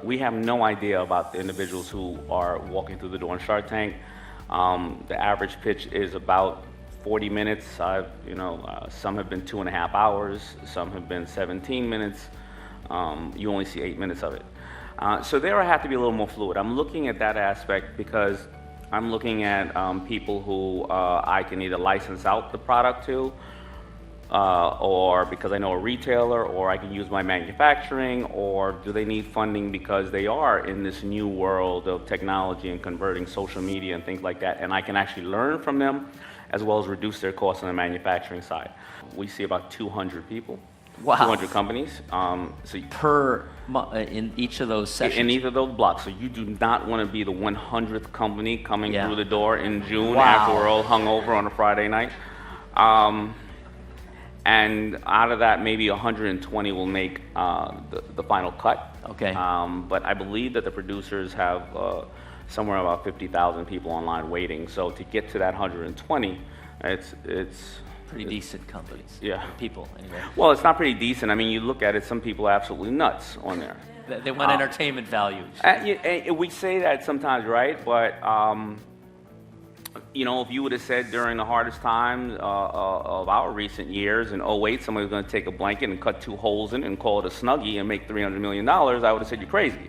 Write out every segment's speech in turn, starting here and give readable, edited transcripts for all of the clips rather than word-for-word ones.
we have no idea about the individuals who are walking through the door in Shark Tank. The average pitch is about 40 minutes. Some have been 2.5 hours, some have been 17 minutes. You only see 8 minutes of it. So there I have to be a little more fluid. I'm looking at that aspect because I'm looking at people who I can either license out the product to, or because I know a retailer, or I can use my manufacturing, or do they need funding because they are in this new world of technology and converting social media and things like that, and I can actually learn from them as well as reduce their costs on the manufacturing side. We see about 200 people. Wow. 200 companies. In each of those sessions? In either of those blocks. So you do not want to be the 100th company coming through the door in June after we're all hungover on a Friday night. And out of that, maybe 120 will make the final cut. Okay. But I believe that the producers have somewhere about 50,000 people online waiting. So to get to that 120, it's pretty decent companies. Yeah. People, anyway. Well, it's not pretty decent. I mean, you look at it, some people are absolutely nuts on there. They want entertainment value. We say that sometimes, right? But, if you would have said during the hardest time of our recent years in 2008, somebody was going to take a blanket and cut 2 holes in it and call it a Snuggie and make $300 million, I would have said you're crazy.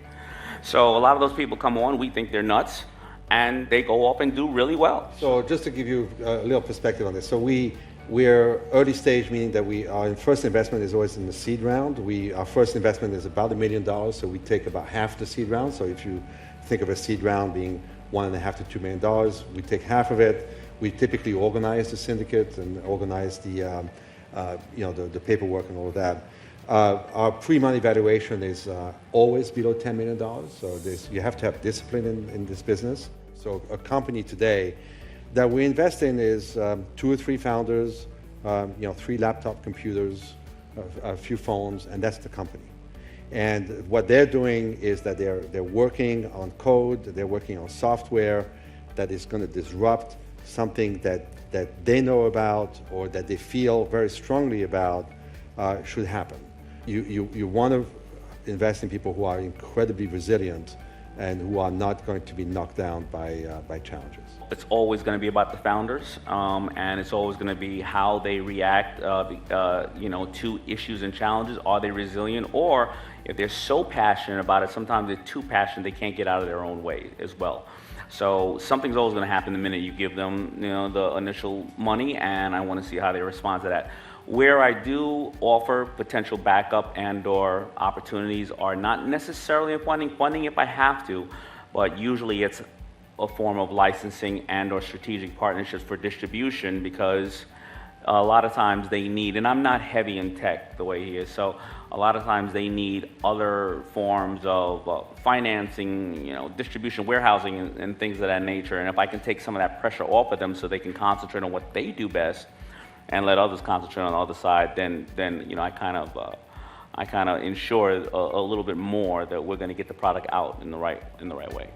So a lot of those people come on, we think they're nuts, and they go off and do really well. So just to give you a little perspective on this, so we're early stage, meaning that our first investment is always in the seed round. Our first investment is about $1 million, so we take about half the seed round. So if you think of a seed round being $1.5 to $2 million, we take half of it. We typically organize the syndicate and organize the paperwork and all of that. Our pre-money valuation is always below $10 million, so you have to have discipline in this business. So a company today that we invest in is 2 or 3 founders, 3 laptop computers, a few phones, and that's the company. And what they're doing is that they're working on code, they're working on software that is going to disrupt something that they know about or that they feel very strongly about should happen. You want to invest in people who are incredibly resilient and who are not going to be knocked down by challenges. It's always going to be about the founders, and it's always going to be how they react, to issues and challenges. Are they resilient, or if they're so passionate about it, sometimes they're too passionate, they can't get out of their own way as well. So something's always going to happen the minute you give them, the initial money, and I want to see how they respond to that. Where I do offer potential backup and/or opportunities are not necessarily in funding if I have to, but usually it's a form of licensing and/or strategic partnerships for distribution, because a lot of times they need, and I'm not heavy in tech the way he is, so a lot of times they need other forms of financing, distribution, warehousing, and things of that nature. And if I can take some of that pressure off of them so they can concentrate on what they do best and let others concentrate on the other side, then I kind of ensure a little bit more that we're going to get the product out in the right way.